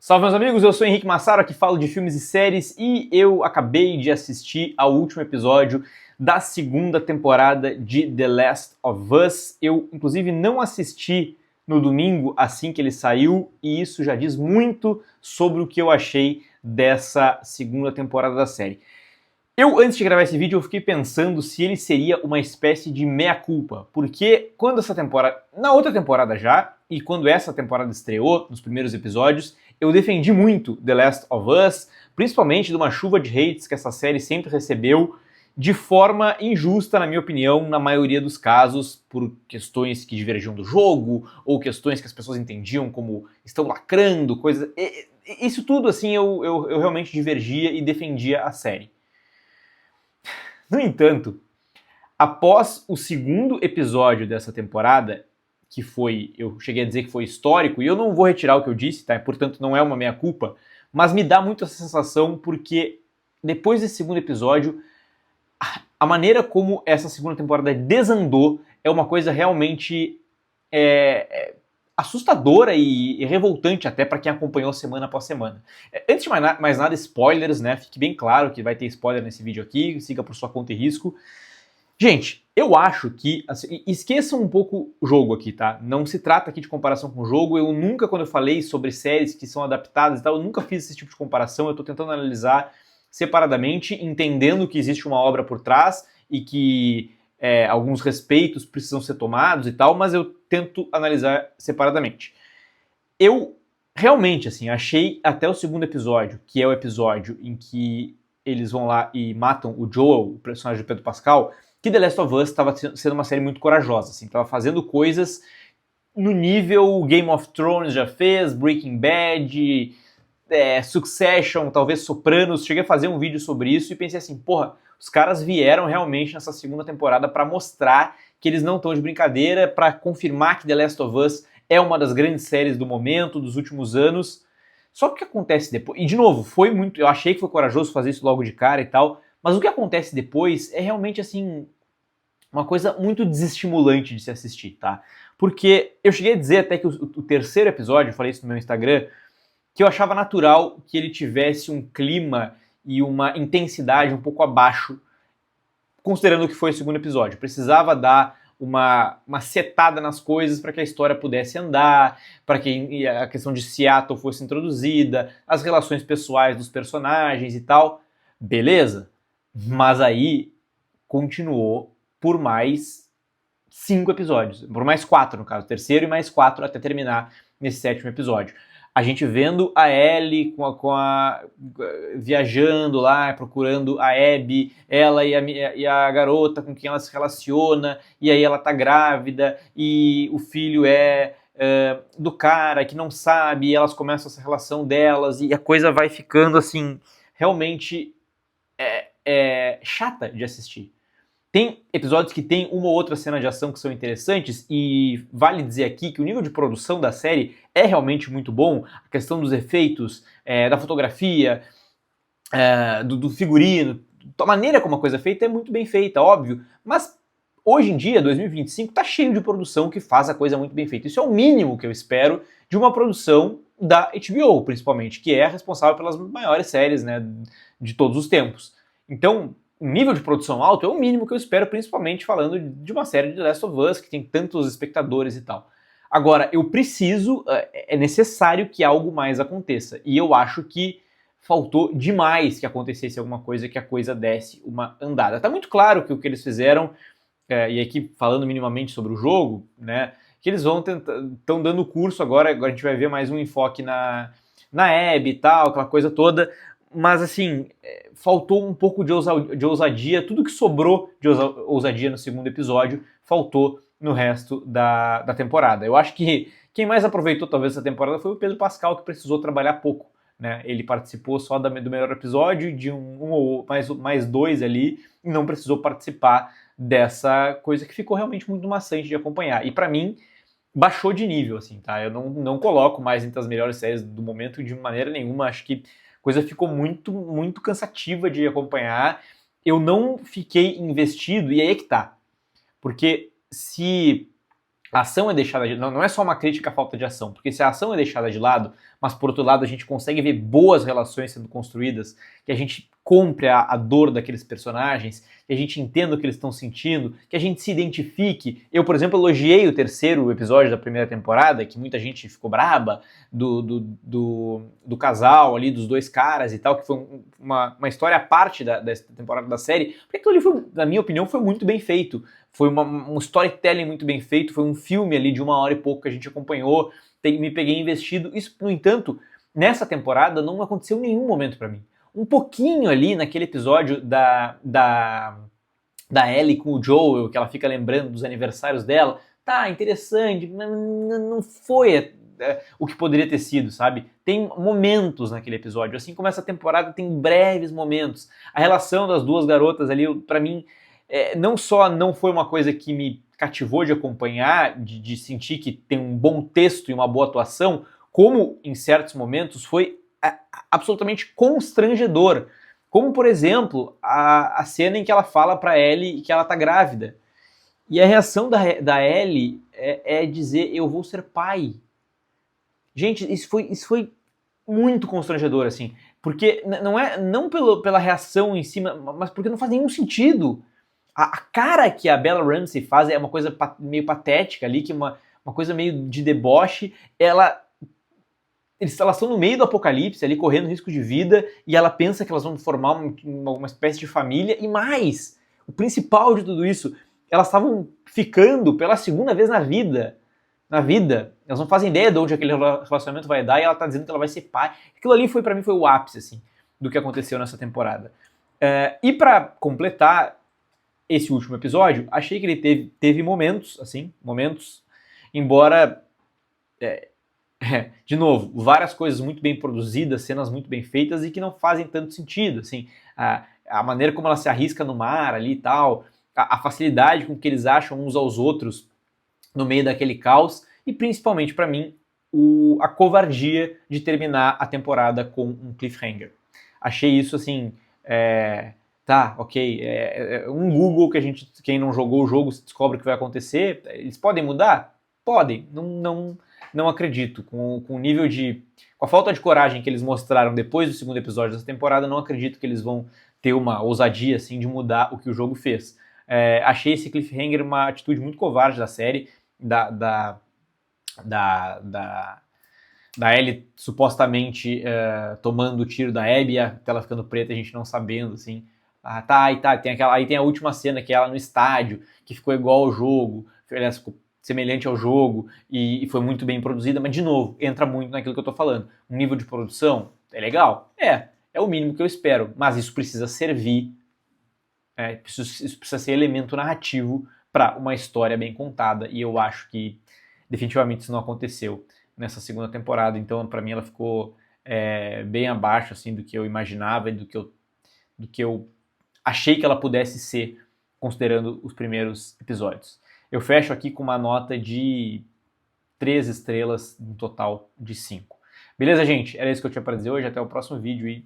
Salve meus amigos, eu sou Henrique Massaro, aqui falo de filmes e séries e eu acabei de assistir ao último episódio da segunda temporada de The Last of Us. Eu, inclusive, não assisti no domingo assim que ele saiu e isso já diz muito sobre o que eu achei dessa segunda temporada da série. Antes de gravar esse vídeo, eu fiquei pensando se ele seria uma espécie de mea-culpa, porque quando essa temporada, na outra temporada já, e quando essa temporada estreou, nos primeiros episódios, eu defendi muito The Last of Us, principalmente de uma chuva de hates que essa série sempre recebeu, de forma injusta, na minha opinião, na maioria dos casos, por questões que divergiam do jogo, ou questões que as pessoas entendiam como estão lacrando, coisas... Isso tudo, assim, eu realmente divergia e defendia a série. No entanto, após o segundo episódio dessa temporada, que foi, eu cheguei a dizer que foi histórico, e eu não vou retirar o que eu disse, tá? Portanto, não é uma meia-culpa, mas me dá muito essa sensação porque depois desse segundo episódio, a maneira como essa segunda temporada desandou é uma coisa realmente assustadora e revoltante até para quem acompanhou semana após semana. Antes de mais nada, spoilers, né? Fique bem claro que vai ter spoiler nesse vídeo aqui, siga por sua conta e risco. Gente, eu acho que... Assim, esqueçam um pouco o jogo aqui, tá? Não se trata aqui de comparação com o jogo. Eu nunca, quando eu falei sobre séries que são adaptadas e tal, eu nunca fiz esse tipo de comparação. Eu tô tentando analisar separadamente, entendendo que existe uma obra por trás e que alguns respeitos precisam ser tomados e tal, mas eu tento analisar separadamente. Eu realmente, assim, achei até o segundo episódio, que é o episódio em que eles vão lá e matam o Joel, o personagem do Pedro Pascal, que The Last of Us estava sendo uma série muito corajosa, assim, estava fazendo coisas no nível Game of Thrones já fez, Breaking Bad, Succession, talvez Sopranos. Cheguei a fazer um vídeo sobre isso e pensei assim, porra, os caras vieram realmente nessa segunda temporada para mostrar que eles não estão de brincadeira, para confirmar que The Last of Us é uma das grandes séries do momento, dos últimos anos. Só que o que acontece depois, e de novo, foi muito, eu achei que foi corajoso fazer isso logo de cara e tal, mas o que acontece depois é realmente, assim, uma coisa muito desestimulante de se assistir, tá? Porque eu cheguei a dizer até que o terceiro episódio, eu falei isso no meu Instagram, que eu achava natural que ele tivesse um clima e uma intensidade um pouco abaixo, considerando o que foi o segundo episódio. Precisava dar uma setada nas coisas para que a história pudesse andar, para que a questão de Seattle fosse introduzida, as relações pessoais dos personagens e tal. Beleza? Mas aí continuou por mais 5 episódios, por mais 4 no caso, terceiro e mais 4 até terminar nesse sétimo episódio. A gente vendo a Ellie viajando lá, procurando a Abby, ela e a garota com quem ela se relaciona, e aí ela tá grávida, e o filho do cara que não sabe, e elas começam essa relação delas, e a coisa vai ficando assim, realmente chata de assistir. Tem episódios que tem uma ou outra cena de ação que são interessantes e vale dizer aqui que o nível de produção da série é realmente muito bom. A questão dos efeitos, da fotografia, do figurino, a maneira como a coisa é feita é muito bem feita, óbvio. Mas hoje em dia, 2025, tá cheio de produção que faz a coisa muito bem feita. Isso é o mínimo que eu espero de uma produção da HBO, principalmente, que é a responsável pelas maiores séries, né, de todos os tempos. Então, um nível de produção alto é o mínimo que eu espero, principalmente falando de uma série de The Last of Us, que tem tantos espectadores e tal. Agora, é necessário que algo mais aconteça. E eu acho que faltou demais que acontecesse alguma coisa, que a coisa desse uma andada. Tá muito claro que o que eles fizeram, e aqui falando minimamente sobre o jogo, né, que eles estão dando curso agora a gente vai ver mais um enfoque na Abby e tal, aquela coisa toda, mas assim, faltou um pouco de ousadia, tudo que sobrou de ousadia no segundo episódio, faltou no resto da temporada. Eu acho que quem mais aproveitou talvez essa temporada foi o Pedro Pascal, que precisou trabalhar pouco, né? Ele participou só do melhor episódio, de um ou mais 2 ali, e não precisou participar dessa coisa que ficou realmente muito maçante de acompanhar. E pra mim, baixou de nível, assim, tá? Eu não coloco mais entre as melhores séries do momento de maneira nenhuma, acho que a coisa ficou muito, muito cansativa de acompanhar. Eu não fiquei investido, e aí é que tá. Porque se a ação é deixada de lado, não é só uma crítica à falta de ação, porque se a ação é deixada de lado, mas por outro lado a gente consegue ver boas relações sendo construídas, que a gente compre a dor daqueles personagens, que a gente entenda o que eles estão sentindo, que a gente se identifique. Eu, por exemplo, elogiei o terceiro episódio da primeira temporada, que muita gente ficou braba, do casal ali, dos dois caras e tal, que foi uma história à parte dessa temporada da série, porque aquilo ali, foi, na minha opinião, foi muito bem feito. Foi um storytelling muito bem feito, foi um filme ali de 1 hora e pouco que a gente acompanhou, me peguei investido. Isso, no entanto, nessa temporada não aconteceu em nenhum momento pra mim. Um pouquinho ali naquele episódio da Ellie com o Joel, que ela fica lembrando dos aniversários dela, tá, interessante, mas não foi o que poderia ter sido, sabe? Tem momentos naquele episódio, assim como essa temporada tem breves momentos. A relação das duas garotas ali, pra mim, não só não foi uma coisa que me cativou de acompanhar, de sentir que tem um bom texto e uma boa atuação, como em certos momentos foi absolutamente constrangedor. Como, por exemplo, a cena em que ela fala pra Ellie que ela tá grávida. E a reação da Ellie é dizer, eu vou ser pai. Gente, isso foi muito constrangedor, assim. Porque não pela reação em cima, mas porque não faz nenhum sentido. A cara que a Bella Ramsey faz é uma coisa meio patética ali, que uma coisa meio de deboche. Elas estão no meio do apocalipse ali, correndo risco de vida, e ela pensa que elas vão formar uma espécie de família, e mais, o principal de tudo isso, elas estavam ficando pela segunda vez na vida. Elas não fazem ideia de onde aquele relacionamento vai dar, e ela tá dizendo que ela vai ser pai. Aquilo ali pra mim foi o ápice, assim, do que aconteceu nessa temporada. E pra completar esse último episódio, achei que ele teve momentos, assim, embora... de novo, várias coisas muito bem produzidas, cenas muito bem feitas e que não fazem tanto sentido, assim, a maneira como ela se arrisca no mar ali e tal, a facilidade com que eles acham uns aos outros no meio daquele caos e principalmente pra mim a covardia de terminar a temporada com um cliffhanger. Achei isso assim, tá, ok, um Google que quem não jogou o jogo descobre o que vai acontecer, eles podem mudar? Podem, não acredito. Com o nível com a falta de coragem que eles mostraram depois do segundo episódio dessa temporada, não acredito que eles vão ter uma ousadia assim de mudar o que o jogo fez. Achei esse cliffhanger uma atitude muito covarde da série, da Ellie supostamente tomando o tiro da Abby, a tela ficando preta, a gente não sabendo, assim. Aí tem a última cena, que é ela no estádio, que ficou igual ao jogo, aliás, ficou semelhante ao jogo, e foi muito bem produzida, mas, de novo, entra muito naquilo que eu tô falando. Um nível de produção é legal? É o mínimo que eu espero, mas isso precisa servir, isso precisa ser elemento narrativo para uma história bem contada, e eu acho que definitivamente isso não aconteceu nessa segunda temporada, então para mim ela ficou bem abaixo assim, do que eu imaginava e do que eu achei que ela pudesse ser, considerando os primeiros episódios. Eu fecho aqui com uma nota de 3 estrelas, no total de 5. Beleza, gente? Era isso que eu tinha para dizer hoje. Até o próximo vídeo e...